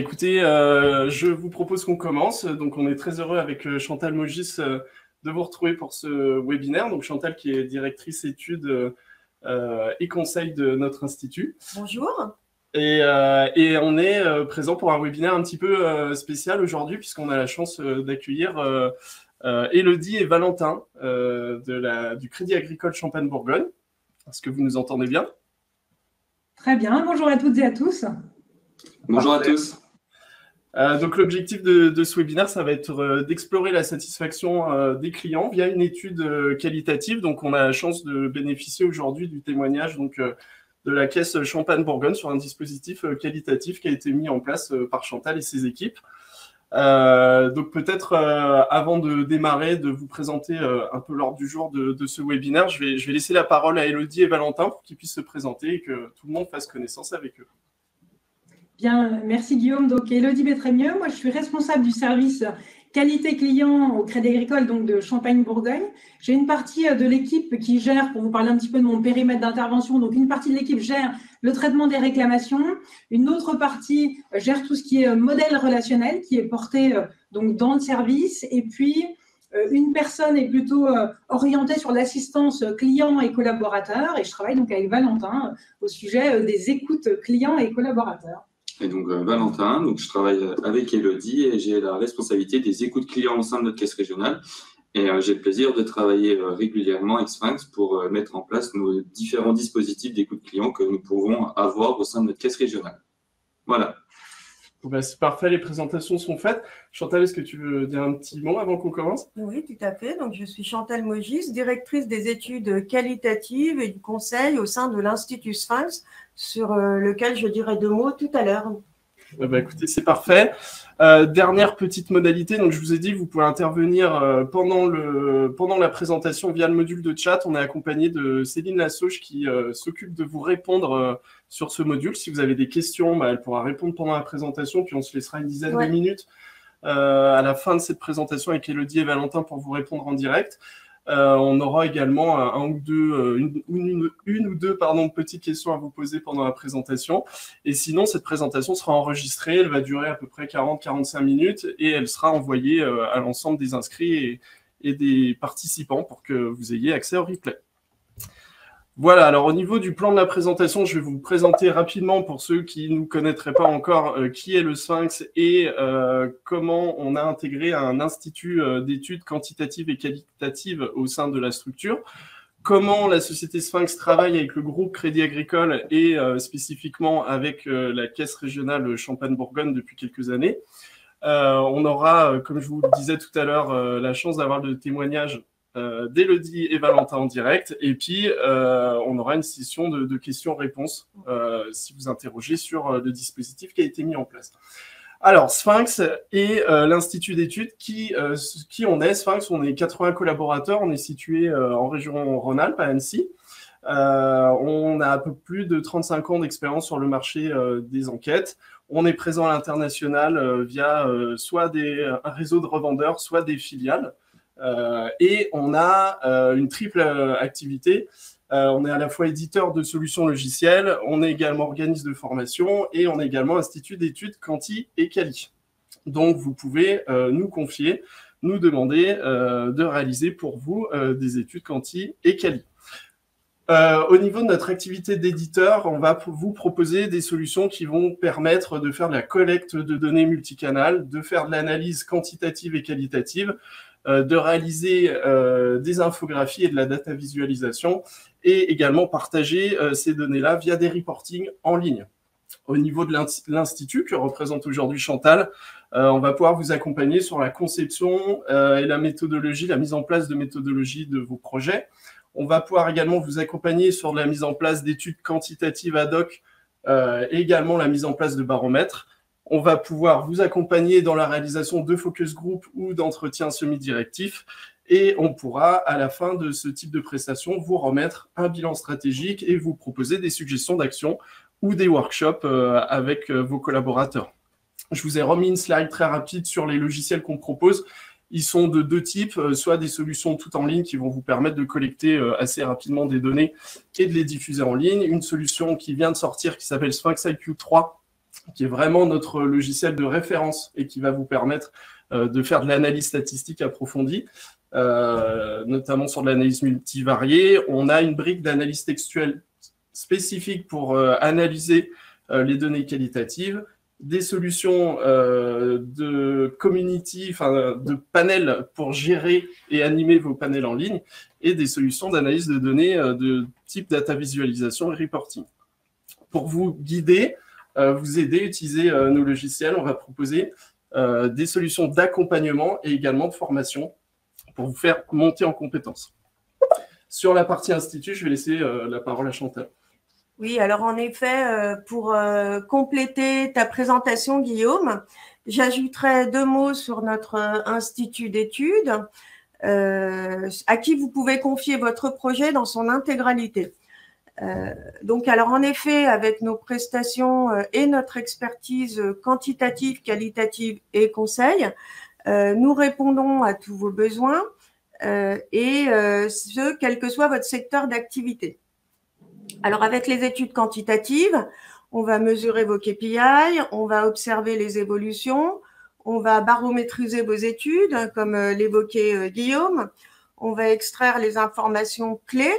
Écoutez, je vous propose qu'on commence. Donc, on est très heureux avec Chantal Mogis de vous retrouver pour ce webinaire. Donc, Chantal qui est directrice études et conseil de notre institut. Bonjour. Et on est présent pour un webinaire un petit peu spécial aujourd'hui puisqu'on a la chance d'accueillir Élodie et Valentin du Crédit Agricole Champagne-Bourgogne. Est-ce que vous nous entendez bien? Très bien. Bonjour à toutes et à tous. Bonjour à tous. Donc l'objectif de ce webinaire, ça va être d'explorer la satisfaction des clients via une étude qualitative. Donc on a la chance de bénéficier aujourd'hui du témoignage de la caisse Champagne-Bourgogne sur un dispositif qualitatif qui a été mis en place par Chantal et ses équipes. Donc peut-être avant de démarrer, de vous présenter un peu l'ordre du jour de ce webinaire, je vais laisser la parole à Élodie et Valentin pour qu'ils puissent se présenter et que tout le monde fasse connaissance avec eux. Bien, merci Guillaume. Donc, Élodie Bétrémieux, moi je suis responsable du service qualité client au Crédit Agricole donc de Champagne-Bourgogne. J'ai une partie de l'équipe qui gère, pour vous parler un petit peu de mon périmètre d'intervention, donc une partie de l'équipe gère le traitement des réclamations, une autre partie gère tout ce qui est modèle relationnel qui est porté donc dans le service, et puis une personne est plutôt orientée sur l'assistance client et collaborateur, et je travaille donc avec Valentin au sujet des écoutes clients et collaborateurs. Et donc Valentin, donc je travaille avec Élodie et j'ai la responsabilité des écoutes clients au sein de notre caisse régionale. Et j'ai le plaisir de travailler régulièrement avec Sphinx pour mettre en place nos différents dispositifs d'écoute client que nous pouvons avoir au sein de notre caisse régionale. Voilà. Ben, c'est parfait, les présentations sont faites. Chantal, est-ce que tu veux dire un petit mot avant qu'on commence? Oui, tout à fait. Donc, je suis Chantal Mogis, directrice des études qualitatives et du conseil au sein de l'Institut Sphinx, sur lequel je dirai 2 mots tout à l'heure. Ben, écoutez, c'est parfait. Dernière petite modalité, donc je vous ai dit, vous pouvez intervenir pendant la présentation via le module de chat. On est accompagné de Céline Lassauge qui s'occupe de vous répondre sur ce module. Si vous avez des questions, elle pourra répondre pendant la présentation, puis on se laissera une dizaine de minutes à la fin de cette présentation avec Élodie et Valentin pour vous répondre en direct. On aura également une ou deux petites questions à vous poser pendant la présentation. Et sinon, cette présentation sera enregistrée. Elle va durer à peu près 40-45 minutes et elle sera envoyée à l'ensemble des inscrits et des participants pour que vous ayez accès au replay. Voilà, alors au niveau du plan de la présentation, je vais vous présenter rapidement pour ceux qui ne nous connaîtraient pas encore qui est le Sphinx et comment on a intégré un institut d'études quantitatives et qualitatives au sein de la structure, comment la société Sphinx travaille avec le groupe Crédit Agricole et spécifiquement avec la caisse régionale Champagne-Bourgogne depuis quelques années. On aura, comme je vous le disais tout à l'heure, la chance d'avoir le témoignage d'Élodie et Valentin en direct, et puis on aura une session de questions-réponses si vous interrogez sur le dispositif qui a été mis en place. Alors, Sphinx et l'Institut d'études, qui on est? Sphinx, on est 80 collaborateurs, on est situé en région Rhône-Alpes, à Annecy. On a un peu plus de 35 ans d'expérience sur le marché des enquêtes. On est présent à l'international via soit un réseau de revendeurs, soit des filiales. Et on a une triple activité. On est à la fois éditeur de solutions logicielles, on est également organisme de formation et on est également institut d'études quanti et quali. Donc, vous pouvez nous confier, nous demander de réaliser pour vous des études quanti et quali. Au niveau de notre activité d'éditeur, on va vous proposer des solutions qui vont permettre de faire de la collecte de données multicanales, de faire de l'analyse quantitative et qualitative, de réaliser des infographies et de la data visualisation et également partager ces données-là via des reportings en ligne. Au niveau de l'Institut que représente aujourd'hui Chantal, on va pouvoir vous accompagner sur la conception et la méthodologie, la mise en place de méthodologie de vos projets. On va pouvoir également vous accompagner sur la mise en place d'études quantitatives ad hoc et également la mise en place de baromètres. On va pouvoir vous accompagner dans la réalisation de focus group ou d'entretiens semi-directifs et on pourra, à la fin de ce type de prestation, vous remettre un bilan stratégique et vous proposer des suggestions d'action ou des workshops avec vos collaborateurs. Je vous ai remis une slide très rapide sur les logiciels qu'on propose. Ils sont de 2 types, soit des solutions tout en ligne qui vont vous permettre de collecter assez rapidement des données et de les diffuser en ligne. Une solution qui vient de sortir qui s'appelle Sphinx IQ 3 qui est vraiment notre logiciel de référence et qui va vous permettre de faire de l'analyse statistique approfondie, notamment sur de l'analyse multivariée. On a une brique d'analyse textuelle spécifique pour analyser les données qualitatives, des solutions de community, enfin de panels pour gérer et animer vos panels en ligne, et des solutions d'analyse de données de type data visualisation et reporting. Pour vous guider, vous aider, utiliser nos logiciels, on va proposer des solutions d'accompagnement et également de formation pour vous faire monter en compétences. Sur la partie institut, je vais laisser la parole à Chantal. Oui, alors en effet, pour compléter ta présentation, Guillaume, j'ajouterai 2 mots sur notre institut d'études, à qui vous pouvez confier votre projet dans son intégralité. Donc, alors en effet, avec nos prestations et notre expertise quantitative, qualitative et conseil, nous répondons à tous vos besoins et ce, quel que soit votre secteur d'activité. Alors, avec les études quantitatives, on va mesurer vos KPI, on va observer les évolutions, on va barométriser vos études, comme l'évoquait Guillaume, on va extraire les informations clés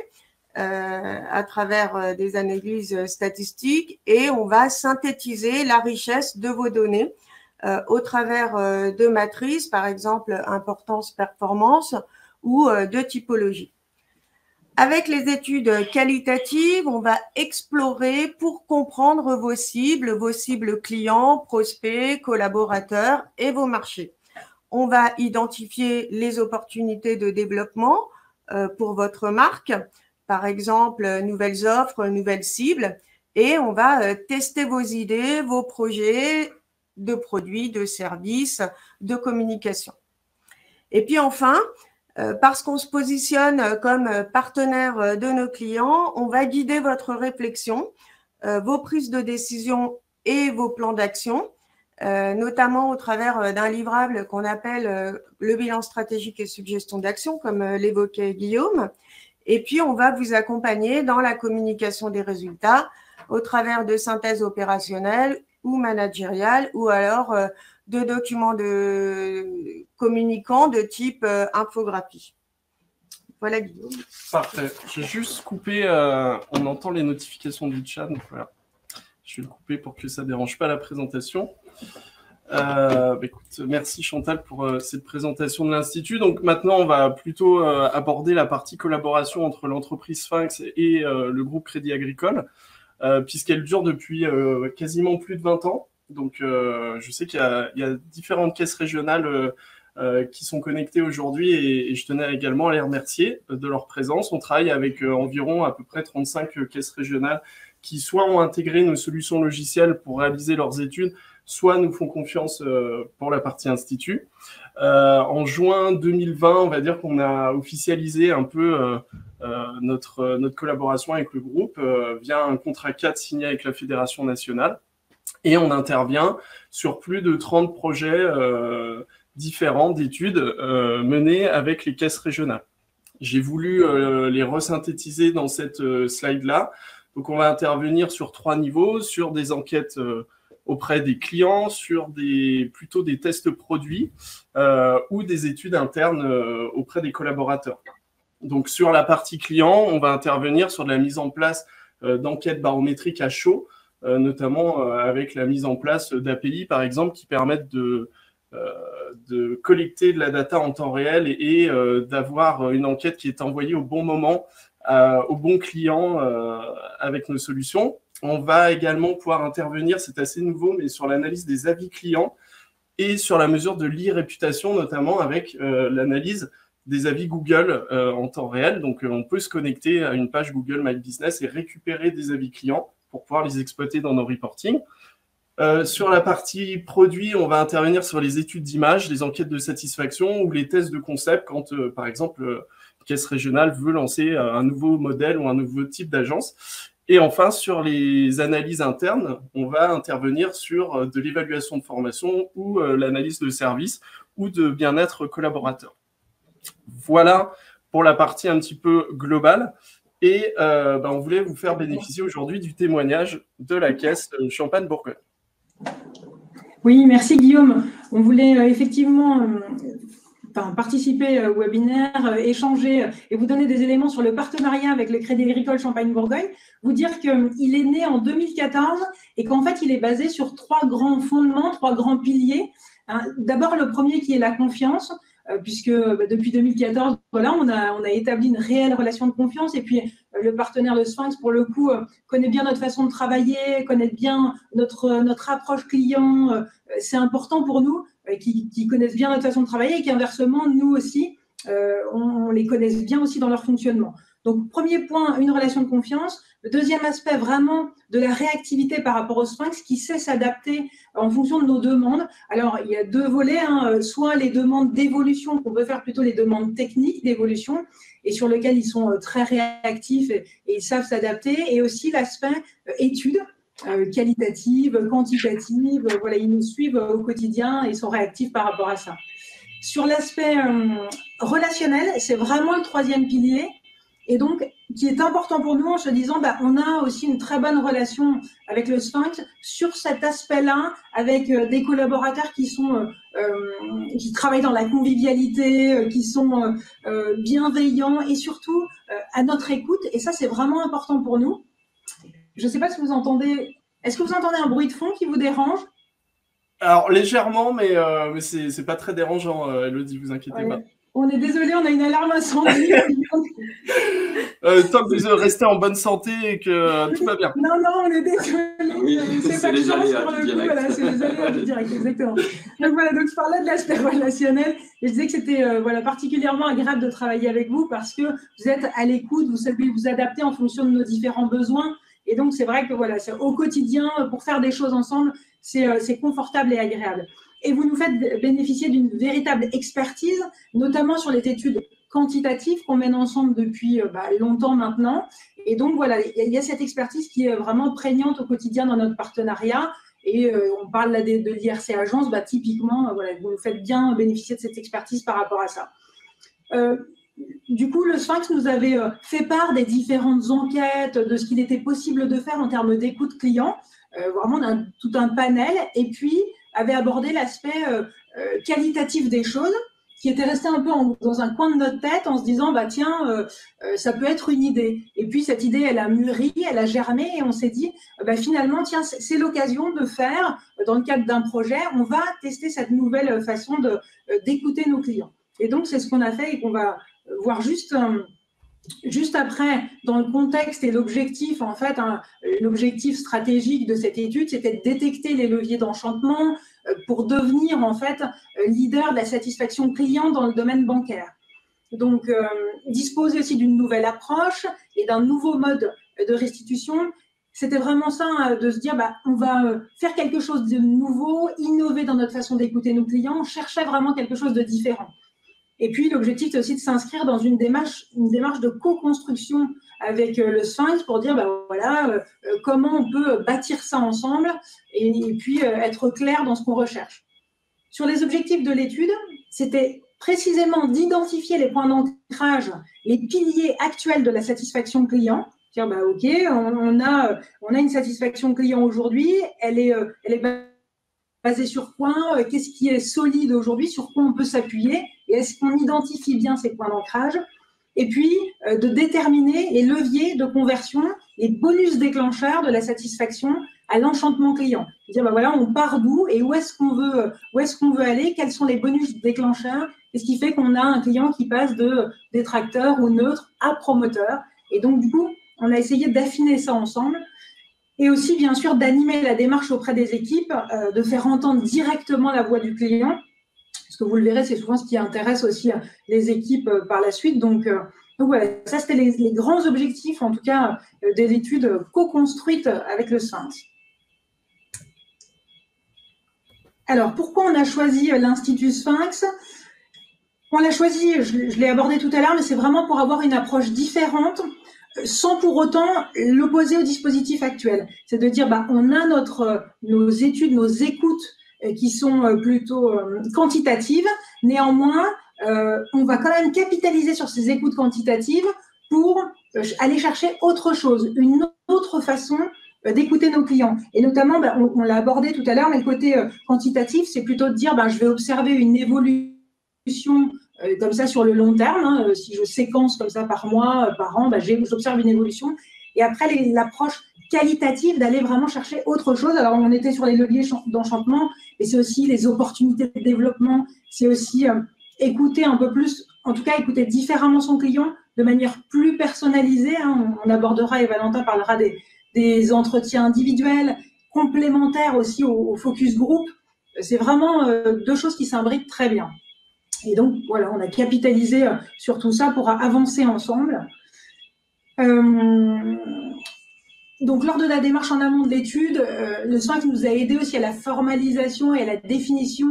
à travers des analyses statistiques et on va synthétiser la richesse de vos données au travers de matrices, par exemple importance-performance ou de typologie. Avec les études qualitatives, on va explorer pour comprendre vos cibles clients, prospects, collaborateurs et vos marchés. On va identifier les opportunités de développement pour votre marque, par exemple, nouvelles offres, nouvelles cibles, et on va tester vos idées, vos projets de produits, de services, de communication. Et puis enfin, parce qu'on se positionne comme partenaire de nos clients, on va guider votre réflexion, vos prises de décision et vos plans d'action, notamment au travers d'un livrable qu'on appelle le bilan stratégique et suggestion d'action, comme l'évoquait Guillaume. Et puis, on va vous accompagner dans la communication des résultats au travers de synthèses opérationnelles ou managériales ou alors de documents de communicants de type infographie. Voilà, Guillaume. Parfait. Je vais juste couper, on entend les notifications du chat, donc voilà. Je vais le couper pour que ça ne dérange pas la présentation. Écoute, merci Chantal pour cette présentation de l'Institut. Donc maintenant, on va plutôt aborder la partie collaboration entre l'entreprise Sphinx et le groupe Crédit Agricole, puisqu'elle dure depuis quasiment plus de 20 ans. Donc je sais qu'il y a différentes caisses régionales qui sont connectées aujourd'hui et je tenais également à les remercier de leur présence. On travaille avec environ à peu près 35 caisses régionales qui soit ont intégré nos solutions logicielles pour réaliser leurs études, soit nous font confiance pour la partie institut. En juin 2020, on va dire qu'on a officialisé un peu notre collaboration avec le groupe via un contrat 4 signé avec la Fédération nationale. Et on intervient sur plus de 30 projets différents d'études menés avec les caisses régionales. J'ai voulu les resynthétiser dans cette slide-là. Donc, on va intervenir sur 3 niveaux, sur des enquêtes auprès des clients, sur plutôt des tests produits ou des études internes auprès des collaborateurs. Donc, sur la partie client, on va intervenir sur de la mise en place d'enquêtes barométriques à chaud, notamment avec la mise en place d'API, par exemple, qui permettent de collecter de la data en temps réel et d'avoir une enquête qui est envoyée au bon moment, au bon client avec nos solutions. On va également pouvoir intervenir, c'est assez nouveau, mais sur l'analyse des avis clients et sur la mesure de l'e-réputation, notamment avec l'analyse des avis Google en temps réel. Donc, on peut se connecter à une page Google My Business et récupérer des avis clients pour pouvoir les exploiter dans nos reportings. Sur la partie produit, on va intervenir sur les études d'image, les enquêtes de satisfaction ou les tests de concept quand, par exemple, caisse régionale veut lancer un nouveau modèle ou un nouveau type d'agence. Et enfin, sur les analyses internes, on va intervenir sur de l'évaluation de formation ou l'analyse de service ou de bien-être collaborateur. Voilà pour la partie un petit peu globale. Et on voulait vous faire bénéficier aujourd'hui du témoignage de la caisse Champagne-Bourgogne. Oui, merci Guillaume. On voulait effectivement participer au webinaire, échanger et vous donner des éléments sur le partenariat avec le Crédit Agricole Champagne-Bourgogne. Vous dire qu'il est né en 2014 et qu'en fait, il est basé sur 3 grands fondements, 3 grands piliers. D'abord, le premier qui est la confiance, puisque depuis 2014, voilà, on a établi une réelle relation de confiance. Et puis, le partenaire de Sphinx, pour le coup, connaît bien notre façon de travailler, connaît bien notre approche client. C'est important pour nous qui connaissent bien notre façon de travailler et qu'inversement, nous aussi, on les connaisse bien aussi dans leur fonctionnement. Donc, premier point, une relation de confiance. Le deuxième aspect, vraiment, de la réactivité par rapport au Sphinx qui sait s'adapter en fonction de nos demandes. Alors, il y a 2 volets, soit les demandes d'évolution, qu'on peut faire plutôt les demandes techniques d'évolution, et sur lesquelles ils sont très réactifs et ils savent s'adapter, et aussi l'aspect études, qualitatives, quantitatives, voilà, ils nous suivent au quotidien et sont réactifs par rapport à ça. Sur l'aspect relationnel, c'est vraiment le 3e pilier, et donc qui est important pour nous en se disant on a aussi une très bonne relation avec le Sphinx sur cet aspect-là, avec des collaborateurs qui travaillent dans la convivialité, qui sont bienveillants et surtout à notre écoute, et ça c'est vraiment important pour nous. Je ne sais pas si vous entendez. Est-ce que vous entendez un bruit de fond qui vous dérange? Alors, légèrement, mais c'est pas très dérangeant, Elodie, vous inquiétez pas. On est désolé, on a une alarme incendie. Tant que vous restez en bonne santé et que tout va bien. Non, on est désolé. Oui, c'est les aléas du direct. Voilà, c'est les aléas du direct, exactement. Donc voilà, donc je parlais de l'aspect relationnel et je disais que c'était particulièrement agréable de travailler avec vous parce que vous êtes à l'écoute, vous savez vous adapter en fonction de nos différents besoins. Et donc, c'est vrai que voilà, au quotidien, pour faire des choses ensemble, c'est confortable et agréable. Et vous nous faites bénéficier d'une véritable expertise, notamment sur les études quantitatives qu'on mène ensemble depuis longtemps maintenant. Et donc, voilà, il y a cette expertise qui est vraiment prégnante au quotidien dans notre partenariat. Et on parle là de l'IRC Agence, typiquement, voilà, vous nous faites bien bénéficier de cette expertise par rapport à ça. Du coup, le Sphinx nous avait fait part des différentes enquêtes, de ce qu'il était possible de faire en termes d'écoute client. Vraiment, on a tout un panel. Et puis, avait abordé l'aspect qualitatif des choses, qui était resté un peu dans un coin de notre tête en se disant, tiens, ça peut être une idée. Et puis, cette idée, elle a mûri, elle a germé et on s'est dit, finalement, tiens, c'est l'occasion de faire, dans le cadre d'un projet, on va tester cette nouvelle façon d'écouter nos clients. Et donc, c'est ce qu'on a fait et qu'on va voir juste après, dans le contexte et l'objectif, en fait, l'objectif stratégique de cette étude, c'était de détecter les leviers d'enchantement pour devenir, en fait, leader de la satisfaction client dans le domaine bancaire. Donc, disposer aussi d'une nouvelle approche et d'un nouveau mode de restitution. C'était vraiment ça, de se dire, on va faire quelque chose de nouveau, innover dans notre façon d'écouter nos clients. On cherchait vraiment quelque chose de différent. Et puis, l'objectif, c'est aussi de s'inscrire dans une démarche de co-construction avec le Sphinx pour dire, comment on peut bâtir ça ensemble et puis être clair dans ce qu'on recherche. Sur les objectifs de l'étude, c'était précisément d'identifier les points d'ancrage, les piliers actuels de la satisfaction client. Dire, OK, on a une satisfaction client aujourd'hui, elle est basée sur quoi, qu'est-ce qui est solide aujourd'hui, sur quoi on peut s'appuyer, et est-ce qu'on identifie bien ces points d'ancrage, et puis de déterminer les leviers de conversion, les bonus déclencheurs de la satisfaction à l'enchantement client. Dire, on part d'où et où est-ce qu'on veut aller, quels sont les bonus déclencheurs, et ce qui fait qu'on a un client qui passe de détracteur ou neutre à promoteur. Et donc, du coup, on a essayé d'affiner ça ensemble. Et aussi, bien sûr, d'animer la démarche auprès des équipes, de faire entendre directement la voix du client. Parce que vous le verrez, c'est souvent ce qui intéresse aussi les équipes par la suite. Donc voilà, ça, c'était les grands objectifs, en tout cas, des études co-construites avec le Sphinx. Alors, pourquoi on a choisi l'Institut Sphinx? On l'a choisi, je l'ai abordé tout à l'heure, mais c'est vraiment pour avoir une approche différente, sans pour autant l'opposer au dispositif actuel. C'est de dire, on a nos études, nos écoutes qui sont plutôt quantitatives. Néanmoins, on va quand même capitaliser sur ces écoutes quantitatives pour aller chercher autre chose, une autre façon d'écouter nos clients. Et notamment, on l'a abordé tout à l'heure, mais le côté quantitatif, c'est plutôt de dire, je vais observer une évolution comme ça sur le long terme. Hein, si je séquence comme ça par mois, par an, j'observe une évolution. Et après, l'approche qualitative d'aller vraiment chercher autre chose. Alors, on était sur les leviers d'enchantement, et c'est aussi les opportunités de développement. C'est aussi écouter un peu plus, en tout cas, écouter différemment son client de manière plus personnalisée. Hein. On abordera, et Valentin parlera des entretiens individuels, complémentaires aussi au focus group. C'est vraiment deux choses qui s'imbriquent très bien. Et donc, voilà, on a capitalisé sur tout ça pour avancer ensemble. Donc, lors de la démarche en amont de l'étude, le Sphinx nous a aidé aussi à la formalisation et à la définition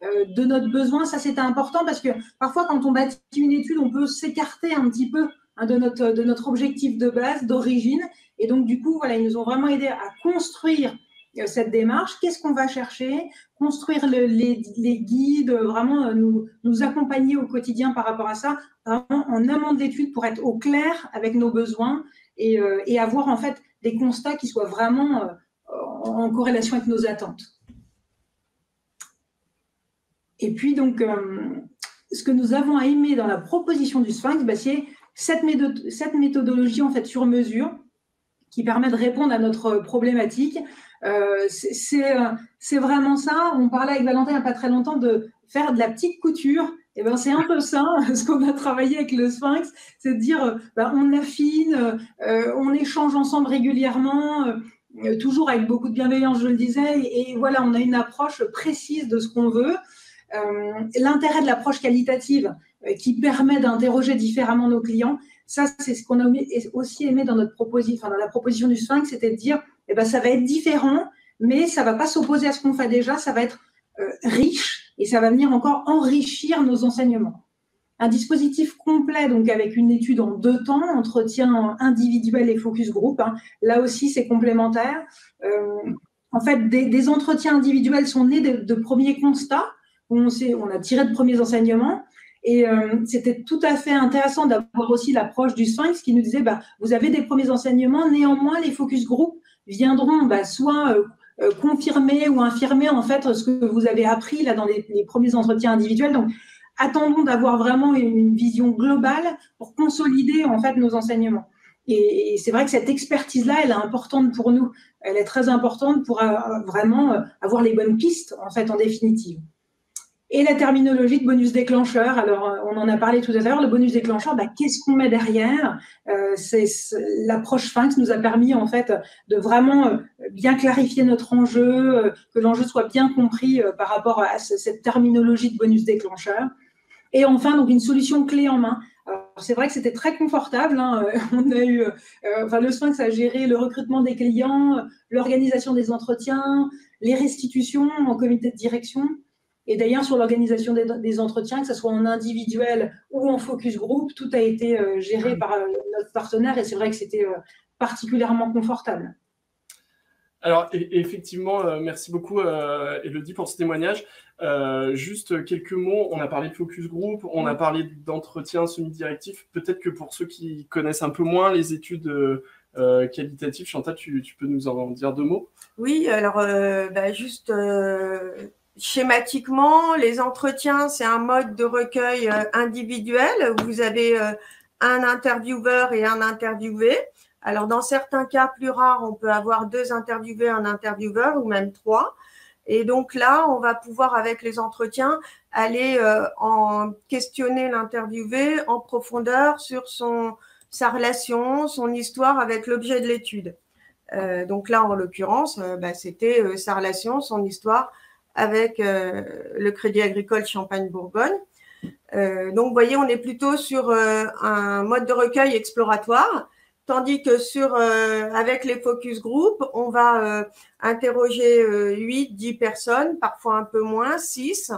de notre besoin. Ça, c'était important parce que parfois, quand on bâtit une étude, on peut s'écarter un petit peu de notre objectif de base, d'origine. Et donc, du coup, voilà, ils nous ont vraiment aidé à construire cette démarche. Qu'est-ce qu'on va chercher? Construire les guides, vraiment nous accompagner au quotidien par rapport à ça, vraiment en amont de l'étude pour être au clair avec nos besoins et avoir en fait des constats qui soient vraiment en corrélation avec nos attentes. Et puis donc, ce que nous avons aimé dans la proposition du Sphinx, c'est cette méthodologie en fait sur mesure qui permet de répondre à notre problématique. C'est vraiment ça. On parlait avec Valentin il n'y a pas très longtemps de faire de la petite couture. Et c'est un peu ça, ce qu'on a travaillé avec le Sphinx, c'est de dire, on affine, on échange ensemble régulièrement, toujours avec beaucoup de bienveillance, je le disais, et voilà, on a une approche précise de ce qu'on veut. L'intérêt de l'approche qualitative qui permet d'interroger différemment nos clients, ça, c'est ce qu'on a aussi aimé dans notre proposition, dans la proposition du Sphinx, c'était de dire, ça va être différent, mais ça ne va pas s'opposer à ce qu'on fait déjà, ça va être riche et ça va venir encore enrichir nos enseignements. Un dispositif complet, donc avec une étude en 2 temps, entretien individuel et focus group. Hein. Là aussi, c'est complémentaire. En fait, des entretiens individuels sont nés de premiers constats, où on a tiré de premiers enseignements. Et c'était tout à fait intéressant d'avoir aussi l'approche du Sphinx qui nous disait, vous avez des premiers enseignements, néanmoins, les focus group viendront soit confirmer ou infirmer en fait ce que vous avez appris là dans les premiers entretiens individuels. Donc, attendons d'avoir vraiment une vision globale pour consolider en fait nos enseignements. Et c'est vrai que cette expertise-là, elle est importante pour nous. Elle est très importante pour vraiment avoir les bonnes pistes en fait en définitive. Et la terminologie de bonus déclencheur, alors on en a parlé tout à l'heure, le bonus déclencheur, qu'est-ce qu'on met derrière? L'approche Sphinx nous a permis en fait de vraiment bien clarifier notre enjeu, que l'enjeu soit bien compris par rapport à cette terminologie de bonus déclencheur. Et enfin, donc une solution clé en main. C'est vrai que c'était très confortable. Hein. On a eu, le Sphinx a géré le recrutement des clients, l'organisation des entretiens, les restitutions en comité de direction. Et d'ailleurs, sur l'organisation des entretiens, que ce soit en individuel ou en focus group, tout a été géré par notre partenaire et c'est vrai que c'était particulièrement confortable. Alors, effectivement, merci beaucoup, Élodie, pour ce témoignage. Juste quelques mots, on a parlé de focus group, on a parlé d'entretien semi-directif. Peut-être que pour ceux qui connaissent un peu moins les études qualitatives, Chantal, tu peux nous en dire 2 mots? Oui, alors juste schématiquement, les entretiens, c'est un mode de recueil individuel. Vous avez un intervieweur et un interviewé. Alors, dans certains cas plus rares, on peut avoir 2 interviewés, un intervieweur ou même 3. Et donc là, on va pouvoir, avec les entretiens, aller en questionner l'interviewé en profondeur sur sa relation, son histoire avec l'objet de l'étude. Donc là, en l'occurrence, c'était sa relation, son histoire avec le Crédit Agricole Champagne-Bourgogne. Donc, vous voyez, on est plutôt sur un mode de recueil exploratoire, tandis que avec les focus group, on va interroger 8-10 personnes, parfois un peu moins, 6.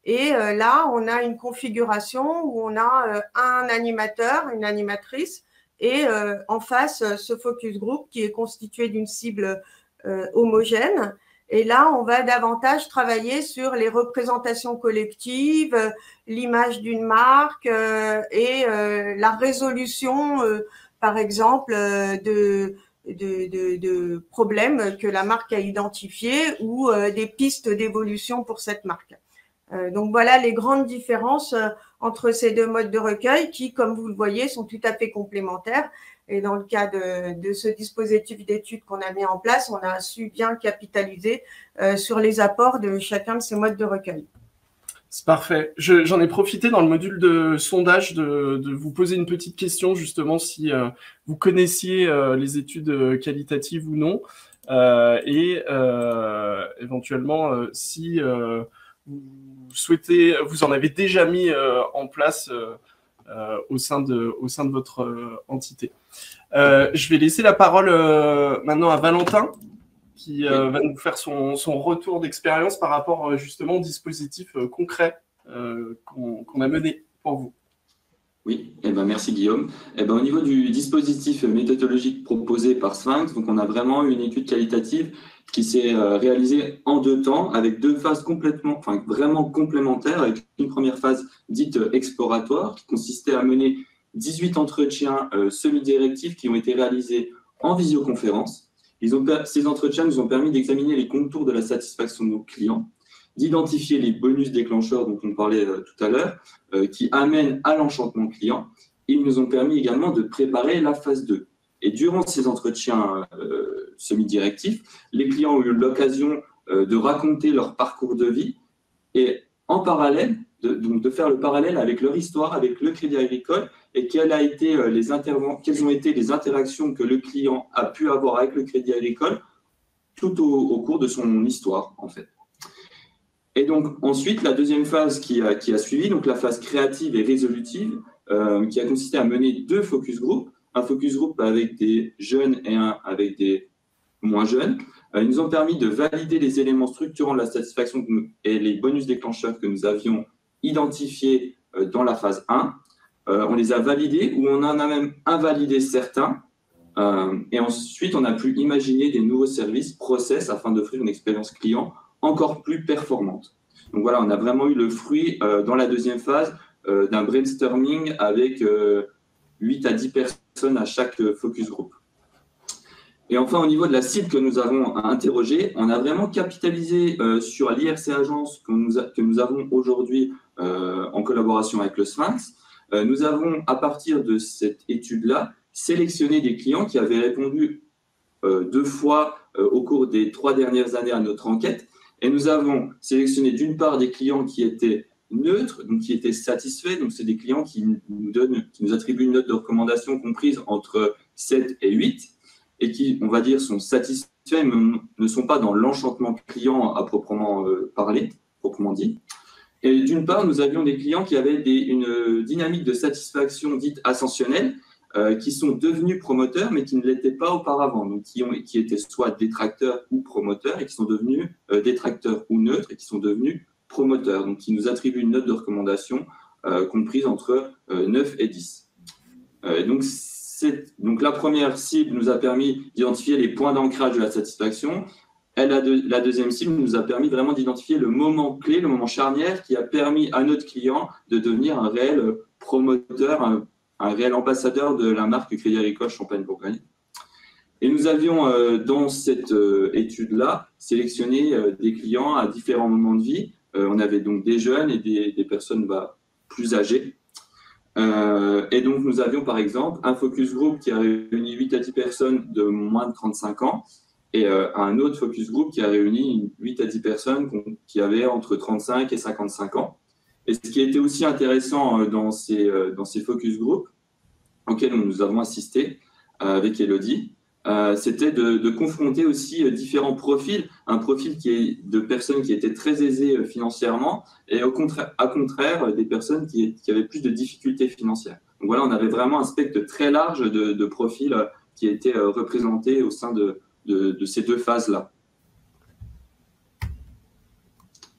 Et là, on a une configuration où on a un animateur, une animatrice, et en face, ce focus group qui est constitué d'une cible homogène. Et là, on va davantage travailler sur les représentations collectives, l'image d'une marque et la résolution, par exemple, de problèmes que la marque a identifiés ou des pistes d'évolution pour cette marque. Donc voilà les grandes différences entre ces deux modes de recueil qui, comme vous le voyez, sont tout à fait complémentaires. Et dans le cas de ce dispositif d'études qu'on a mis en place, on a su bien capitaliser sur les apports de chacun de ces modes de recueil. C'est parfait. J'en ai profité dans le module de sondage de vous poser une petite question, justement, si vous connaissiez les études qualitatives ou non, et éventuellement, si vous en avez déjà mis en place au sein de votre entité. Je vais laisser la parole maintenant à Valentin, qui va nous faire son retour d'expérience par rapport justement au dispositif concret qu'on a mené pour vous. Oui, merci Guillaume. Au niveau du dispositif méthodologique proposé par Sphinx, donc on a vraiment une étude qualitative qui s'est réalisée en 2 temps avec 2 phases vraiment complémentaires, avec une première phase dite exploratoire qui consistait à mener 18 entretiens semi-directifs qui ont été réalisés en visioconférence. Ces entretiens nous ont permis d'examiner les contours de la satisfaction de nos clients, d'identifier les bonus déclencheurs dont on parlait tout à l'heure, qui amènent à l'enchantement client. Ils nous ont permis également de préparer la phase 2. Et durant ces entretiens semi-directifs, les clients ont eu l'occasion de raconter leur parcours de vie et en parallèle, de faire le parallèle avec leur histoire, avec le Crédit Agricole et quelles ont été les interactions que le client a pu avoir avec le Crédit Agricole tout au cours de son histoire, en fait. Et donc, ensuite, la deuxième phase qui a suivi, donc la phase créative et résolutive, qui a consisté à mener 2 focus group, un focus group avec des jeunes et un avec des moins jeunes. Ils nous ont permis de valider les éléments structurants de la satisfaction et les bonus déclencheurs que nous avions identifiés dans la phase 1. On les a validés ou on en a même invalidé certains. Et ensuite, on a pu imaginer des nouveaux services, process, afin d'offrir une expérience client encore plus performante. Donc voilà, on a vraiment eu le fruit dans la deuxième phase d'un brainstorming avec 8 à 10 personnes à chaque focus group. Et enfin, au niveau de la cible que nous avons interrogée, on a vraiment capitalisé sur l'IRC Agence que nous avons aujourd'hui en collaboration avec le Sphinx. Nous avons, à partir de cette étude-là, sélectionné des clients qui avaient répondu 2 fois au cours des 3 dernières années à notre enquête. Et nous avons sélectionné d'une part des clients qui étaient neutres, donc qui étaient satisfaits. Donc, c'est des clients qui nous attribuent une note de recommandation comprise entre 7 et 8 et qui, on va dire, sont satisfaits, mais ne sont pas dans l'enchantement client à proprement parler, proprement dit. Et d'une part, nous avions des clients qui avaient une dynamique de satisfaction dite ascensionnelle, qui sont devenus promoteurs, mais qui ne l'étaient pas auparavant, donc qui étaient soit détracteurs ou promoteurs, et qui sont devenus détracteurs ou neutres, et qui sont devenus promoteurs, donc qui nous attribuent une note de recommandation comprise entre 9 et 10. Donc la première cible nous a permis d'identifier les points d'ancrage de la satisfaction. La deuxième cible nous a permis vraiment d'identifier le moment clé, le moment charnière qui a permis à notre client de devenir un réel promoteur, un réel ambassadeur de la marque Crédit Agricole Champagne-Bourgogne. Et nous avions, dans cette étude-là, sélectionné des clients à différents moments de vie. On avait donc des jeunes et des personnes plus âgées. Et donc, nous avions, par exemple, un focus group qui a réuni 8 à 10 personnes de moins de 35 ans et un autre focus group qui a réuni 8 à 10 personnes qui avaient entre 35 et 55 ans. Et ce qui a été aussi intéressant dans ces focus group auxquels nous avons assisté avec Elodie, c'était de confronter aussi différents profils, un profil de personnes qui étaient très aisées financièrement et à contraire des personnes qui avaient plus de difficultés financières. Donc voilà, on avait vraiment un spectre très large de profils qui étaient représentés au sein de ces 2 phases-là.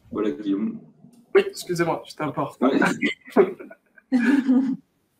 Voilà, Guillaume. Oui, excusez-moi, j'étais important. Ouais.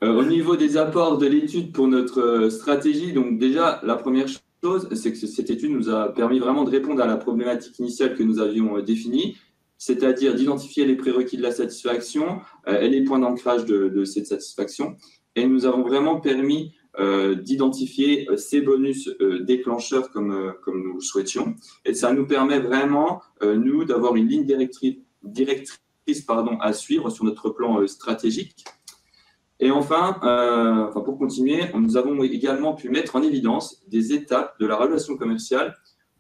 Au niveau des apports de l'étude pour notre stratégie, donc déjà, la première chose, c'est que cette étude nous a permis vraiment de répondre à la problématique initiale que nous avions définie, c'est-à-dire d'identifier les prérequis de la satisfaction et les points d'ancrage de cette satisfaction. Et nous avons vraiment permis d'identifier ces bonus déclencheurs comme nous le souhaitions. Et ça nous permet vraiment, nous, d'avoir une ligne directrice à suivre sur notre plan stratégique. Et enfin, pour continuer, nous avons également pu mettre en évidence des étapes de la relation commerciale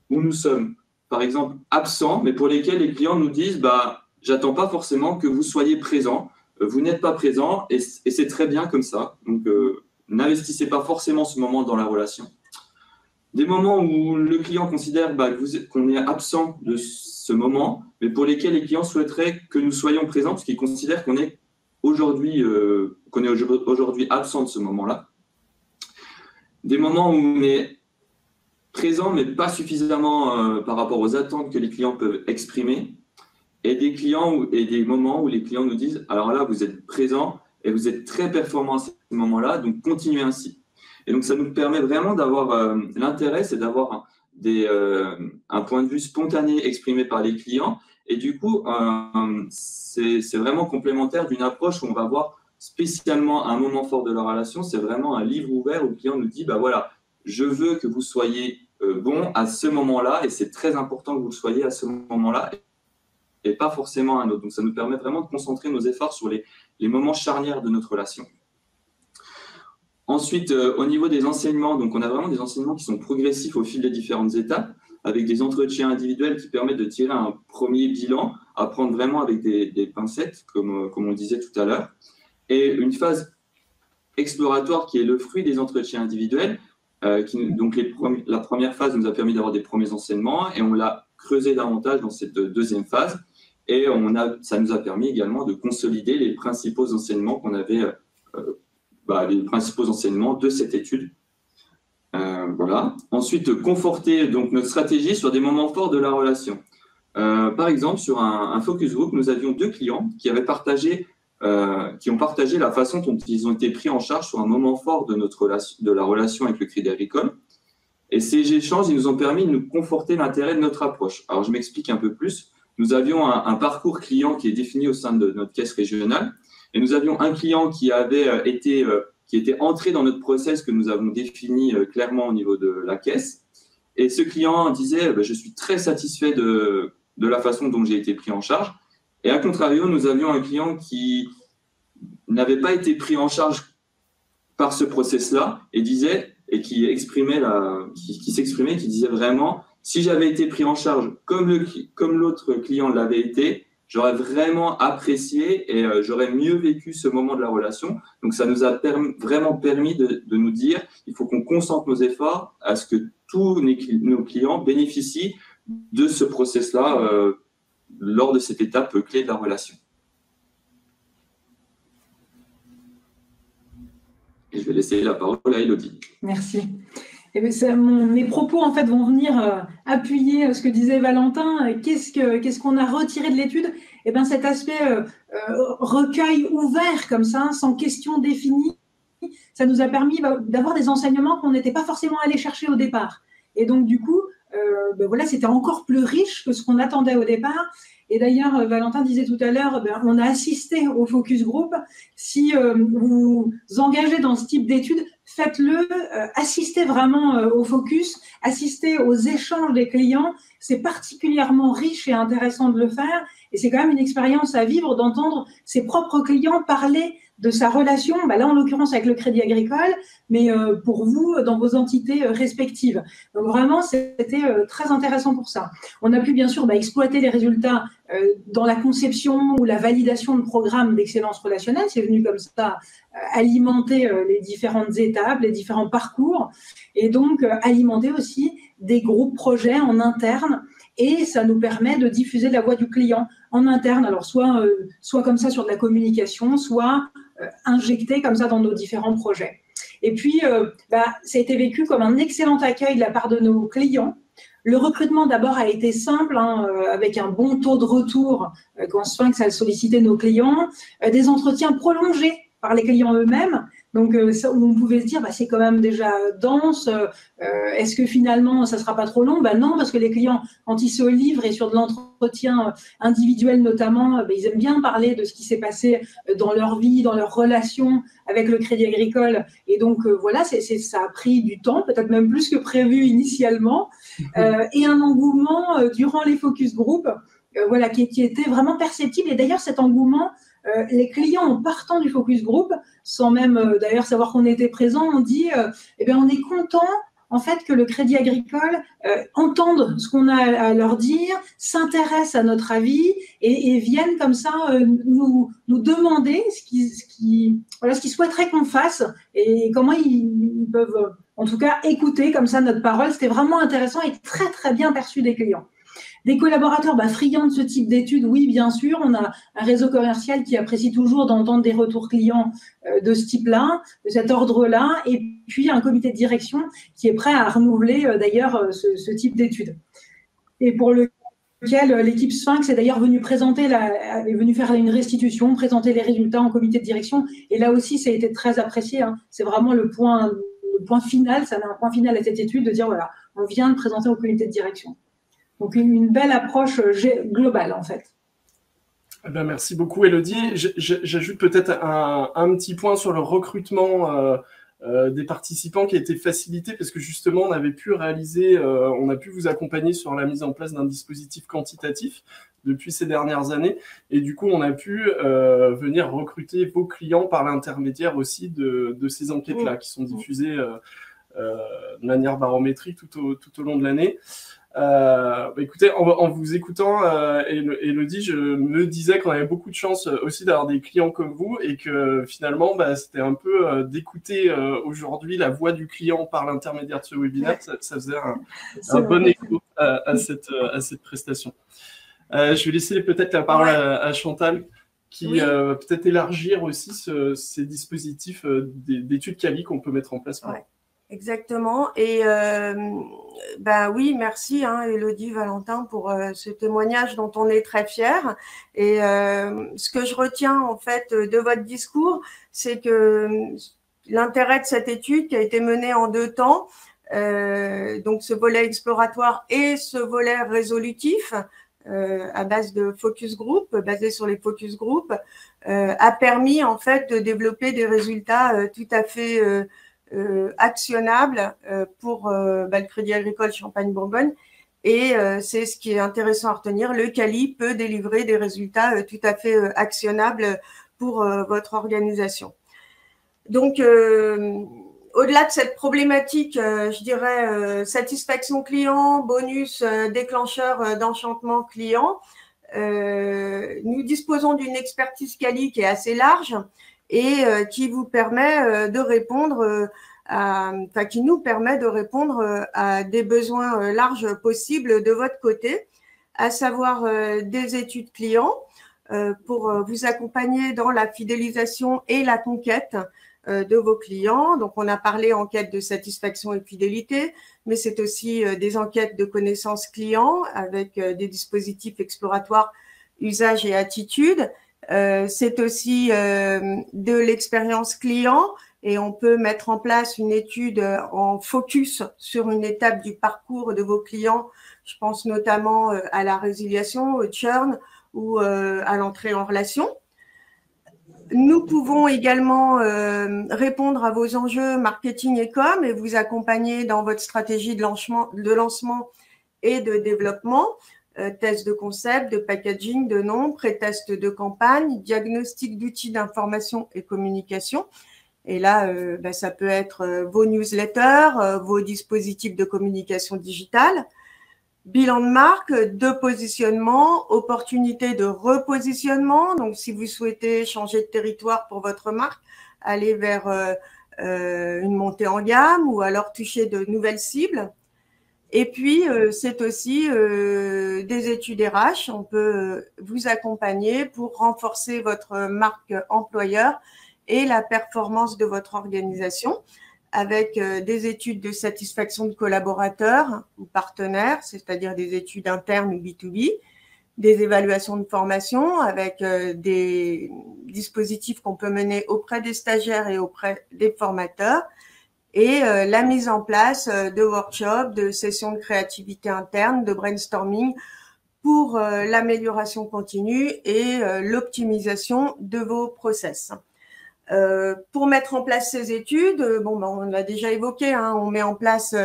où nous sommes, par exemple, absents, mais pour lesquels les clients nous disent « j'attends pas forcément que vous soyez présent, vous n'êtes pas présent et c'est très bien comme ça. » Donc, n'investissez pas forcément ce moment dans la relation. Des moments où le client considère qu'on est absent de ce moment, mais pour lesquels les clients souhaiteraient que nous soyons présents parce qu'ils considèrent qu'on est aujourd'hui absent de ce moment-là. Des moments où on est présent, mais pas suffisamment par rapport aux attentes que les clients peuvent exprimer. Et des moments où les clients nous disent « alors là, vous êtes présent et vous êtes très performant à ce moment-là, donc continuez ainsi ». Et donc, ça nous permet vraiment d'avoir l'intérêt, c'est d'avoir un point de vue spontané exprimé par les clients. Et du coup, c'est vraiment complémentaire d'une approche où on va voir spécialement un moment fort de la relation. C'est vraiment un livre ouvert où le client nous dit voilà, je veux que vous soyez bon à ce moment-là et c'est très important que vous le soyez à ce moment-là et pas forcément à un autre. Donc, ça nous permet vraiment de concentrer nos efforts sur les moments charnières de notre relation. Ensuite, au niveau des enseignements, donc on a vraiment des enseignements qui sont progressifs au fil des différentes étapes, avec des entretiens individuels qui permettent de tirer un premier bilan, à prendre vraiment avec des pincettes, comme on disait tout à l'heure, et une phase exploratoire qui est le fruit des entretiens individuels. Donc la première phase nous a permis d'avoir des premiers enseignements et on l'a creusé davantage dans cette deuxième phase, et ça nous a permis également de consolider les principaux enseignements qu'on avait les principaux enseignements de cette étude. Voilà. Ensuite, conforter donc notre stratégie sur des moments forts de la relation. Par exemple, sur un focus group, nous avions 2 clients qui ont partagé la façon dont ils ont été pris en charge sur un moment fort de la relation avec le Crédit Agricole. Et ces échanges, ils nous ont permis de nous conforter l'intérêt de notre approche. Alors, je m'explique un peu plus. Nous avions un parcours client qui est défini au sein de notre caisse régionale. Et nous avions un client qui était entré dans notre process que nous avons défini clairement au niveau de la caisse. Et ce client disait je suis très satisfait de la façon dont j'ai été pris en charge. Et à contrario, nous avions un client qui n'avait pas été pris en charge par ce process-là et qui s'exprimait, qui disait vraiment si j'avais été pris en charge comme l'autre client l'avait été, j'aurais vraiment apprécié et j'aurais mieux vécu ce moment de la relation. Donc, ça nous a vraiment permis de nous dire il faut qu'on concentre nos efforts à ce que tous nos clients bénéficient de ce process-là lors de cette étape clé de la relation. Et je vais laisser la parole à Élodie. Merci. Eh bien, mes propos en fait vont venir appuyer ce que disait Valentin. Qu'est-ce qu'on a retiré de l'étude? Eh bien, cet aspect recueil ouvert comme ça, sans question définie, ça nous a permis d'avoir des enseignements qu'on n'était pas forcément allé chercher au départ. Et donc du coup, voilà, c'était encore plus riche que ce qu'on attendait au départ. Et d'ailleurs, Valentin disait tout à l'heure, on a assisté au focus group. Si vous vous engagez dans ce type d'études, faites-le, assistez vraiment au focus, assistez aux échanges des clients. C'est particulièrement riche et intéressant de le faire. Et c'est quand même une expérience à vivre d'entendre ses propres clients parler de sa relation, là en l'occurrence avec le Crédit Agricole, mais pour vous, dans vos entités respectives. Donc vraiment, c'était très intéressant pour ça. On a pu bien sûr exploiter les résultats dans la conception ou la validation de programmes d'excellence relationnelle. C'est venu comme ça alimenter les différentes étapes, les différents parcours, et donc alimenter aussi des groupes projets en interne. Et ça nous permet de diffuser la voix du client en interne, alors soit comme ça sur de la communication, soit injecté comme ça dans nos différents projets. Et puis, ça a été vécu comme un excellent accueil de la part de nos clients. Le recrutement d'abord a été simple, avec un bon taux de retour quand Sphinx a sollicité nos clients, des entretiens prolongés par les clients eux-mêmes, Donc, où on pouvait se dire, c'est quand même déjà dense. Est-ce que finalement, ça ne sera pas trop long? Non, parce que les clients, quand ils se livrent et sur de l'entretien individuel notamment, ils aiment bien parler de ce qui s'est passé dans leur vie, dans leurs relations avec le Crédit Agricole. Et donc, voilà, ça a pris du temps, peut-être même plus que prévu initialement, et un engouement durant les focus group, voilà, qui était vraiment perceptible. Et d'ailleurs, cet engouement, les clients, en partant du focus group, sans même d'ailleurs savoir qu'on était présent, on dit on est content en fait que le Crédit Agricole entende ce qu'on a à leur dire, s'intéresse à notre avis et viennent comme ça nous demander ce qu'ils souhaiteraient qu'on fasse et comment ils peuvent en tout cas écouter comme ça notre parole. C'était vraiment intéressant et très très bien perçu des clients. Des collaborateurs friands de ce type d'études, oui, bien sûr. On a un réseau commercial qui apprécie toujours d'entendre des retours clients de ce type-là, de cet ordre-là, et puis un comité de direction qui est prêt à renouveler d'ailleurs ce type d'études. Et pour lequel l'équipe Sphinx est d'ailleurs venue est venue faire une restitution, présenter les résultats en comité de direction. Et là aussi, ça a été très apprécié. Hein. C'est vraiment le point final, ça a un point final à cette étude de dire, voilà, on vient de présenter au comité de direction. Donc, une belle approche globale, en fait. Merci beaucoup, Élodie. J'ajoute peut-être un petit point sur le recrutement des participants qui a été facilité parce que justement, on a pu vous accompagner sur la mise en place d'un dispositif quantitatif depuis ces dernières années. Et du coup, on a pu venir recruter vos clients par l'intermédiaire aussi de ces enquêtes-là qui sont diffusées de manière barométrique tout au long de l'année. Écoutez, en vous écoutant, Élodie, je me disais qu'on avait beaucoup de chance aussi d'avoir des clients comme vous et que finalement, c'était un peu d'écouter aujourd'hui la voix du client par l'intermédiaire de ce webinaire. Ça faisait un bon écho à cette prestation. Je vais laisser peut-être la parole à Chantal qui peut-être élargir aussi ces dispositifs d'études quali qu'on peut mettre en place. Exactement. Et oui, merci Élodie, Valentin pour ce témoignage dont on est très fiers. Et ce que je retiens en fait de votre discours, c'est que l'intérêt de cette étude qui a été menée en 2 temps, donc ce volet exploratoire et ce volet résolutif à base de focus group, basé sur les focus group, a permis en fait de développer des résultats tout à fait actionnable pour le Crédit Agricole Champagne-Bourgogne. Et c'est ce qui est intéressant à retenir. Le Quali peut délivrer des résultats tout à fait actionnables pour votre organisation. Donc, au-delà de cette problématique, je dirais satisfaction client, bonus, déclencheur d'enchantement client, nous disposons d'une expertise Quali qui est assez large et qui vous permet de répondre qui nous permet de répondre à des besoins larges possibles de votre côté, à savoir des études clients pour vous accompagner dans la fidélisation et la conquête de vos clients. Donc, on a parlé enquête de satisfaction et fidélité, mais c'est aussi des enquêtes de connaissances clients avec des dispositifs exploratoires, usage et attitude. C'est aussi de l'expérience client et on peut mettre en place une étude en focus sur une étape du parcours de vos clients. Je pense notamment à la résiliation, au churn ou à l'entrée en relation. Nous pouvons également répondre à vos enjeux marketing et com et vous accompagner dans votre stratégie de lancement et de développement. Test de concept, de packaging, de nom, pré-test de campagne, diagnostic d'outils d'information et communication. Et là, ça peut être vos newsletters, vos dispositifs de communication digitale, bilan de marque, de positionnement, opportunité de repositionnement. Donc, si vous souhaitez changer de territoire pour votre marque, aller vers une montée en gamme ou alors toucher de nouvelles cibles. Et puis, c'est aussi des études RH. On peut vous accompagner pour renforcer votre marque employeur et la performance de votre organisation avec des études de satisfaction de collaborateurs ou partenaires, c'est-à-dire des études internes ou B2B, des évaluations de formation avec des dispositif qu'on peut mener auprès des stagiaires et auprès des formateurs, et la mise en place de workshops, de sessions de créativité interne, de brainstorming pour l'amélioration continue et l'optimisation de vos process. Pour mettre en place ces études, on l'a déjà évoqué, on met en place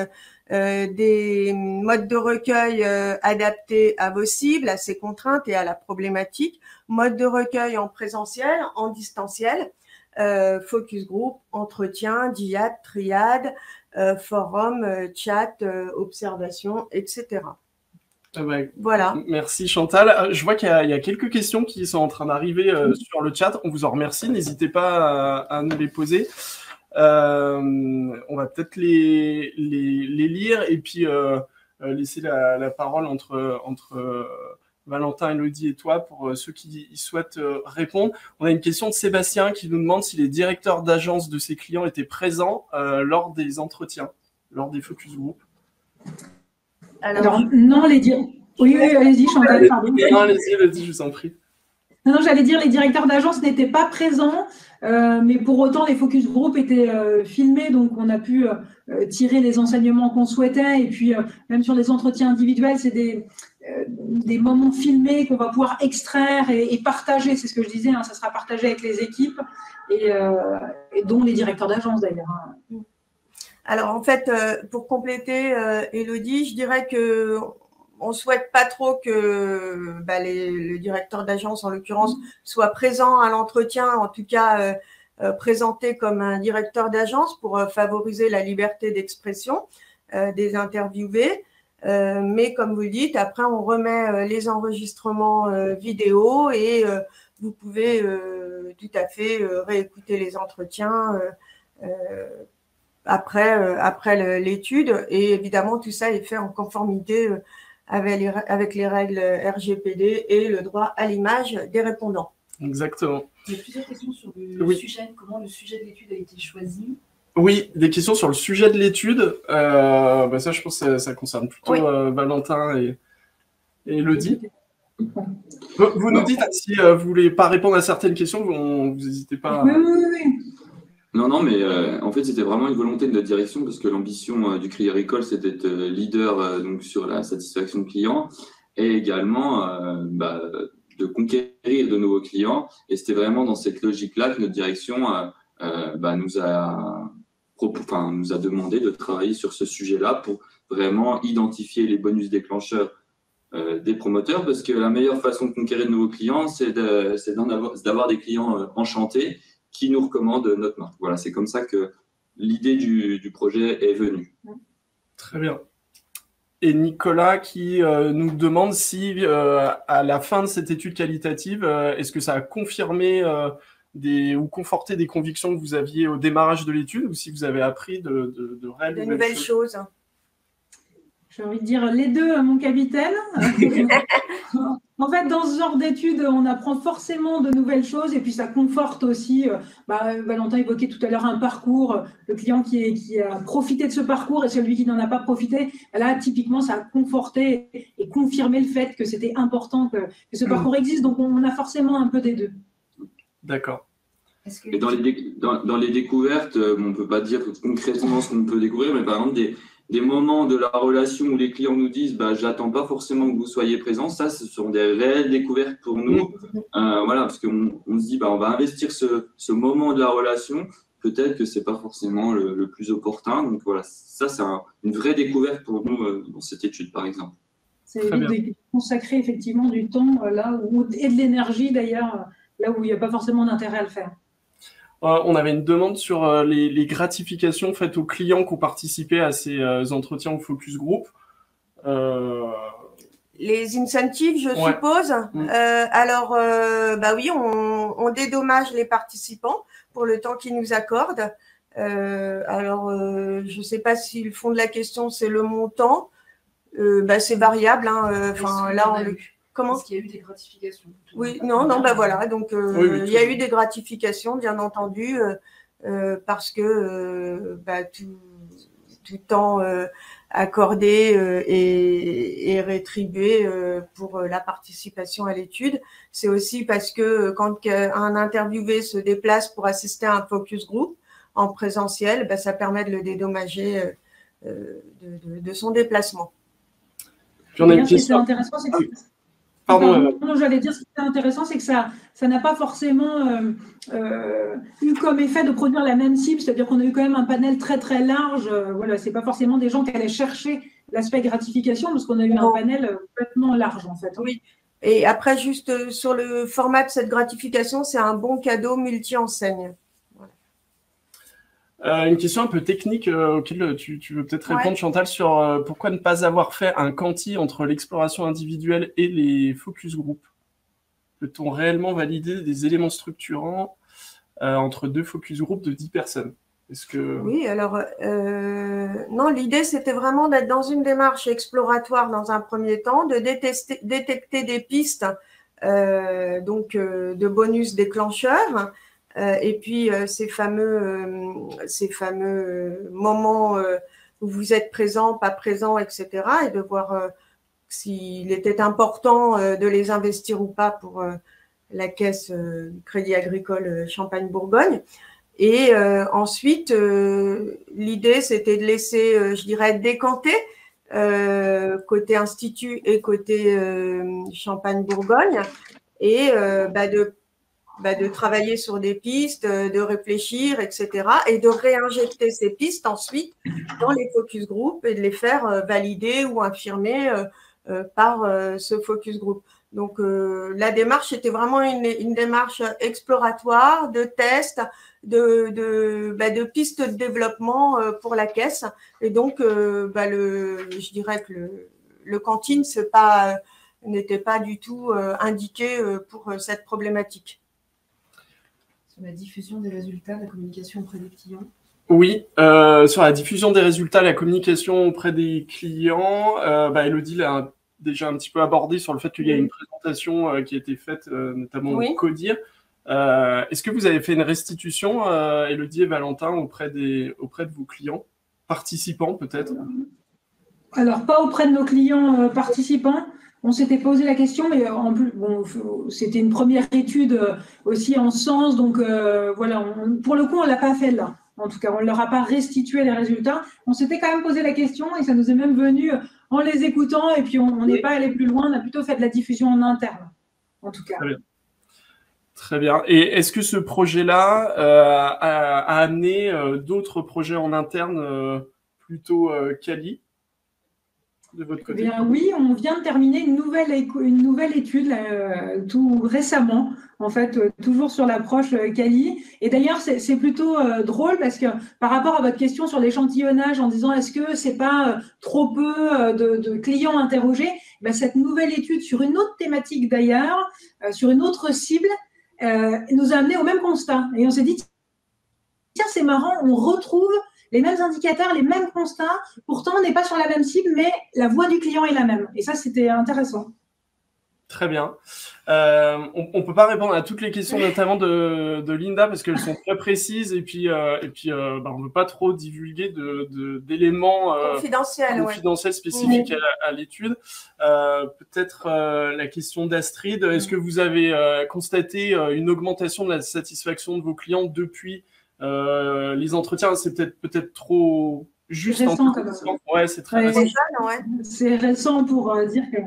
des modes de recueil adaptés à vos cibles, à ces contraintes et à la problématique. Mode de recueil en présentiel, en distanciel, focus group, entretien, diade, triade, forum, chat, observation, etc. Voilà. Merci Chantal. Je vois qu'il y a quelques questions qui sont en train d'arriver sur le chat. On vous en remercie. N'hésitez pas à nous les poser. On va peut-être les lire et puis laisser la parole entre Valentin, Elodie et toi pour ceux qui souhaitent répondre. On a une question de Sébastien qui nous demande si les directeurs d'agence de ses clients étaient présents lors des entretiens, lors des focus group. Alors non, oui, allez-y, Chantal, pardon. Non, allez-y, Elodie, je vous en prie. Non, j'allais dire les directeurs d'agence n'étaient pas présents, mais pour autant, les focus group étaient filmés, donc on a pu tirer les enseignements qu'on souhaitait. Et puis, même sur les entretiens individuels, c'est des moments filmés qu'on va pouvoir extraire et partager. C'est ce que je disais, ça sera partagé avec les équipes, et dont les directeurs d'agence d'ailleurs. Alors, en fait, pour compléter, Elodie, je dirais que on souhaite pas trop que le directeur d'agence, en l'occurrence, soit présent à l'entretien, en tout cas présenté comme un directeur d'agence pour favoriser la liberté d'expression des interviewés. Mais comme vous le dites, après, on remet les enregistrements vidéo et vous pouvez tout à fait réécouter les entretiens après l'étude, et évidemment tout ça est fait en conformité avec les règles RGPD et le droit à l'image des répondants. Exactement. Il y a plusieurs questions sur le sujet, comment le sujet de l'étude a été choisi. Oui, des questions sur le sujet de l'étude. Ça, je pense que ça concerne plutôt Valentin et Elodie. Vous nous dites si vous ne voulez pas répondre à certaines questions, vous n'hésitez pas. Oui. Non, mais en fait, c'était vraiment une volonté de notre direction parce que l'ambition du Crédit Agricole, c'est d'être leader donc sur la satisfaction client et également de conquérir de nouveaux clients. Et c'était vraiment dans cette logique-là que notre direction nous a demandé de travailler sur ce sujet-là pour vraiment identifier les bonus déclencheurs des promoteurs, parce que la meilleure façon de conquérir de nouveaux clients, c'est d'avoir des clients enchantés qui nous recommande notre marque. Voilà, c'est comme ça que l'idée du projet est venue. Très bien. Et Nicolas qui nous demande si, à la fin de cette étude qualitative, est-ce que ça a confirmé ou conforté des convictions que vous aviez au démarrage de l'étude, ou si vous avez appris de réelles nouvelles choses. J'ai envie de dire les deux, mon capitaine. En fait, dans ce genre d'études, on apprend forcément de nouvelles choses et puis ça conforte aussi. Valentin évoquait tout à l'heure un parcours, le client qui a profité de ce parcours et celui qui n'en a pas profité. Là, typiquement, ça a conforté et confirmé le fait que c'était important que ce parcours existe. Donc, on a forcément un peu des deux. D'accord. Et dans les découvertes, on ne peut pas dire concrètement ce qu'on peut découvrir, mais par exemple, des moments de la relation où les clients nous disent j'attends pas forcément que vous soyez présents, ça, ce sont des réelles découvertes pour nous. Parce qu'on se dit on va investir ce moment de la relation, peut-être que c'est pas forcément le plus opportun. Donc voilà, ça, c'est une vraie découverte pour nous dans cette étude, par exemple. C'est de consacrer effectivement du temps et de l'énergie d'ailleurs, là où il n'y a pas forcément d'intérêt à le faire. On avait une demande sur les gratifications faites aux clients qui ont participé à ces entretiens au focus group. Les incentives, je suppose. Alors, oui, on dédommage les participants pour le temps qu'ils nous accordent. Je ne sais pas si le fond de la question, c'est le montant. C'est variable. Comment ? Est-ce qu'il y a eu des gratifications ? Oui, voilà. Donc, il y a eu des gratifications, bien entendu, parce que tout temps accordés et rétribués pour la participation à l'étude. C'est aussi parce que quand un interviewé se déplace pour assister à un focus group en présentiel, ben, ça permet de le dédommager de son déplacement. J'en ai une question. Intéressant, c'est que... Pardon. J'allais dire ce qui est intéressant, c'est que ça n'a pas forcément eu comme effet de produire la même cible, c'est-à-dire qu'on a eu quand même un panel très très large. Voilà, c'est pas forcément des gens qui allaient chercher l'aspect gratification, parce qu'on a eu un panel complètement large en fait. Oui. Et après, juste sur le format de cette gratification, c'est un bon cadeau multi-enseigne. Une question un peu technique auquel tu veux peut-être répondre, Chantal, sur pourquoi ne pas avoir fait un quanti entre l'exploration individuelle et les focus group? Peut-on réellement valider des éléments structurants entre 2 focus group de 10 personnes? Oui, alors non, l'idée c'était vraiment d'être dans une démarche exploratoire dans un premier temps, de détecter des pistes donc de bonus déclencheurs. Et puis ces fameux moments où vous êtes présent, pas présent, etc. Et de voir s'il était important de les investir ou pas pour la caisse Crédit Agricole Champagne-Bourgogne. Et ensuite, l'idée c'était de laisser, je dirais, décanter côté institut et côté Champagne-Bourgogne et de travailler sur des pistes, de réfléchir, etc. et de réinjecter ces pistes ensuite dans les focus group et de les faire valider ou infirmer par ce focus group. Donc, la démarche était vraiment une démarche exploratoire, de test, de pistes de développement pour la caisse. Et donc, je dirais que le cantine n'était pas du tout indiqué pour cette problématique. La diffusion des résultats, la communication auprès des clients. Oui, sur la diffusion des résultats, la communication auprès des clients, Elodie l'a déjà un petit peu abordé sur le fait qu'il y a une présentation qui a été faite, notamment au CODIR. Est-ce que vous avez fait une restitution, Elodie et Valentin, auprès de vos clients participants peut-être? Alors, pas auprès de nos clients participants. On s'était posé la question, mais en plus, bon, c'était une première étude aussi en sens, donc voilà, pour le coup, on ne l'a pas fait là. En tout cas, on ne leur a pas restitué les résultats. On s'était quand même posé la question et ça nous est même venu en les écoutant et puis on n'est pas allé plus loin, on a plutôt fait de la diffusion en interne, en tout cas. Très bien. Très bien. Et est-ce que ce projet-là a amené d'autres projets en interne plutôt quali de votre côté? Eh bien, oui, on vient de terminer une nouvelle étude tout récemment, en fait, toujours sur l'approche quali. Et d'ailleurs, c'est plutôt drôle parce que par rapport à votre question sur l'échantillonnage en disant est-ce que c'est pas trop peu de clients interrogés, ben, cette nouvelle étude sur une autre thématique d'ailleurs, sur une autre cible, nous a amené au même constat. Et on s'est dit, tiens, c'est marrant, on retrouve les mêmes indicateurs, les mêmes constats. Pourtant, on n'est pas sur la même cible, mais la voix du client est la même. Et ça, c'était intéressant. Très bien. On ne peut pas répondre à toutes les questions, notamment de Linda, parce qu'elles sont très précises. Et puis on ne veut pas trop divulguer d'éléments confidentiels spécifiques à l'étude. Peut-être la question d'Astrid. Est-ce que vous avez constaté une augmentation de la satisfaction de vos clients depuis les entretiens? C'est peut-être trop juste. C'est récent, c'est très récent. C'est récent pour dire que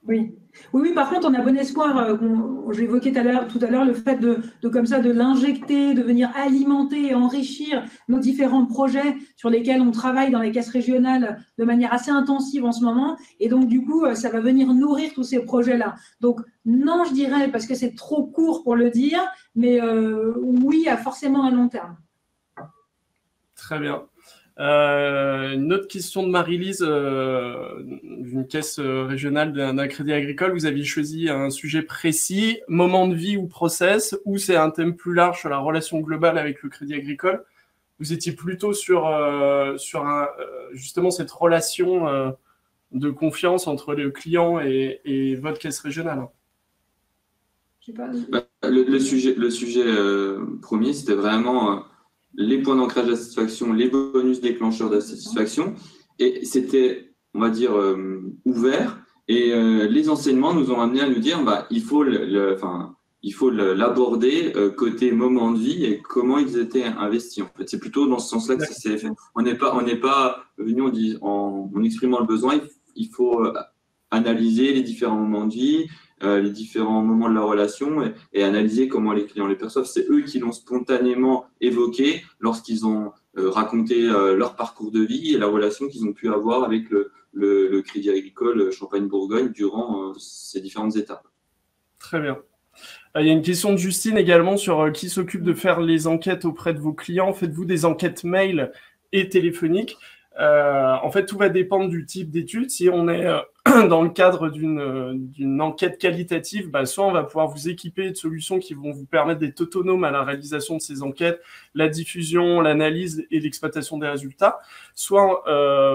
oui. Oui, par contre, on a bon espoir. J'évoquais tout à l'heure le fait de l'injecter, de venir alimenter et enrichir nos différents projets sur lesquels on travaille dans les caisses régionales de manière assez intensive en ce moment. Et donc, du coup, ça va venir nourrir tous ces projets-là. Donc, non, je dirais, parce que c'est trop court pour le dire, mais oui, forcément à long terme. Très bien. Une autre question de Marie-Lise, d'une caisse régionale d'un crédit agricole. Vous aviez choisi un sujet précis, moment de vie ou process, ou c'est un thème plus large sur la relation globale avec le crédit agricole? Vous étiez plutôt sur justement cette relation de confiance entre le client et votre caisse régionale. Le sujet premier, c'était vraiment les points d'ancrage de la satisfaction, les bonus déclencheurs de la satisfaction. et c'était, on va dire, ouvert. Et les enseignements nous ont amené à nous dire, il faut l'aborder côté moment de vie et comment ils étaient investis. En fait, c'est plutôt dans ce sens-là que ça s'est fait. On n'est pas venu en exprimant le besoin. Il faut analyser les différents moments de vie, les différents moments de la relation et analyser comment les clients les perçoivent. C'est eux qui l'ont spontanément évoqué lorsqu'ils ont raconté leur parcours de vie et la relation qu'ils ont pu avoir avec le Crédit Agricole Champagne-Bourgogne durant ces différentes étapes. Très bien. Il y a une question de Justine également sur qui s'occupe de faire les enquêtes auprès de vos clients. Faites-vous des enquêtes mail et téléphoniques? En fait, tout va dépendre du type d'étude. Si on est dans le cadre d'une enquête qualitative, soit on va pouvoir vous équiper de solutions qui vont vous permettre d'être autonome à la réalisation de ces enquêtes, la diffusion, l'analyse et l'exploitation des résultats. Soit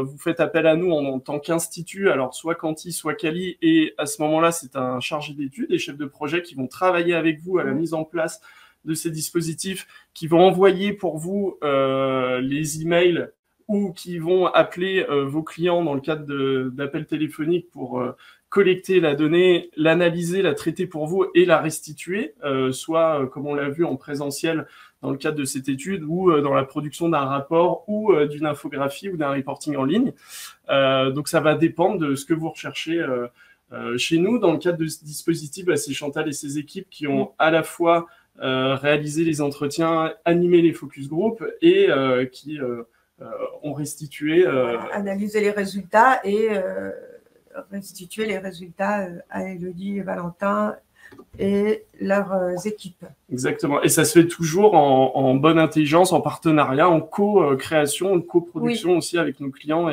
vous faites appel à nous en tant qu'institut, alors soit Quanti, soit Quali, et à ce moment-là, c'est un chargé d'études, des chefs de projet qui vont travailler avec vous à la mise en place de ces dispositifs, qui vont envoyer pour vous les emails ou qui vont appeler vos clients dans le cadre d'appels téléphoniques pour collecter la donnée, l'analyser, la traiter pour vous et la restituer, soit, comme on l'a vu, en présentiel dans le cadre de cette étude ou dans la production d'un rapport ou d'une infographie ou d'un reporting en ligne. Donc, ça va dépendre de ce que vous recherchez chez nous. Dans le cadre de ce dispositif, c'est Chantal et ses équipes qui ont à la fois réalisé les entretiens, animé les focus group et qui ont restitué… analyser les résultats et restituer les résultats à Élodie et Valentin et leurs équipes. Exactement. Et ça se fait toujours en bonne intelligence, en partenariat, en co-création, en coproduction aussi avec nos clients.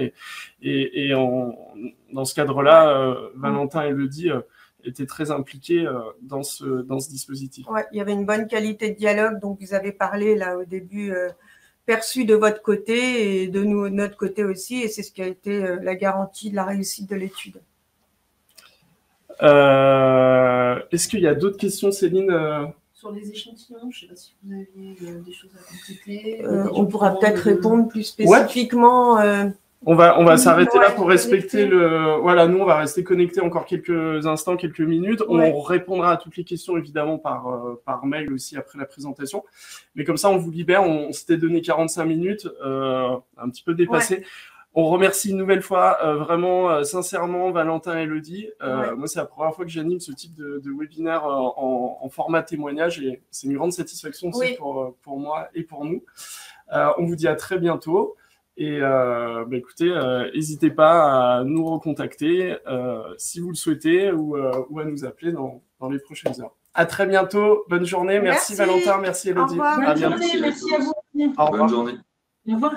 Et dans ce cadre-là, Valentin et Élodie étaient très impliqués dans ce dispositif. Ouais, il y avait une bonne qualité de dialogue, donc vous avez parlé là au début… perçu de votre côté et de nous, de notre côté aussi, et c'est ce qui a été la garantie de la réussite de l'étude. Est-ce qu'il y a d'autres questions, Céline? Sur les échantillons, je ne sais pas si vous aviez des choses à compléter. On pourra peut-être répondre plus spécifiquement. Ouais. On va s'arrêter là pour respecter Voilà, nous, on va rester connectés encore quelques instants, quelques minutes. Ouais. On répondra à toutes les questions, évidemment, par mail aussi après la présentation. Mais comme ça, on vous libère. On s'était donné 45 minutes, un petit peu dépassé. Ouais. On remercie une nouvelle fois, vraiment, sincèrement, Valentin et Élodie. Moi, c'est la première fois que j'anime ce type de webinaire en format témoignage et c'est une grande satisfaction aussi pour moi et pour nous. On vous dit à très bientôt. Et écoutez, n'hésitez pas à nous recontacter si vous le souhaitez ou à nous appeler dans les prochaines heures. À très bientôt, bonne journée, merci Valentin, merci Élodie. Bonne journée, merci à vous. Au revoir. Bonne journée. Au revoir.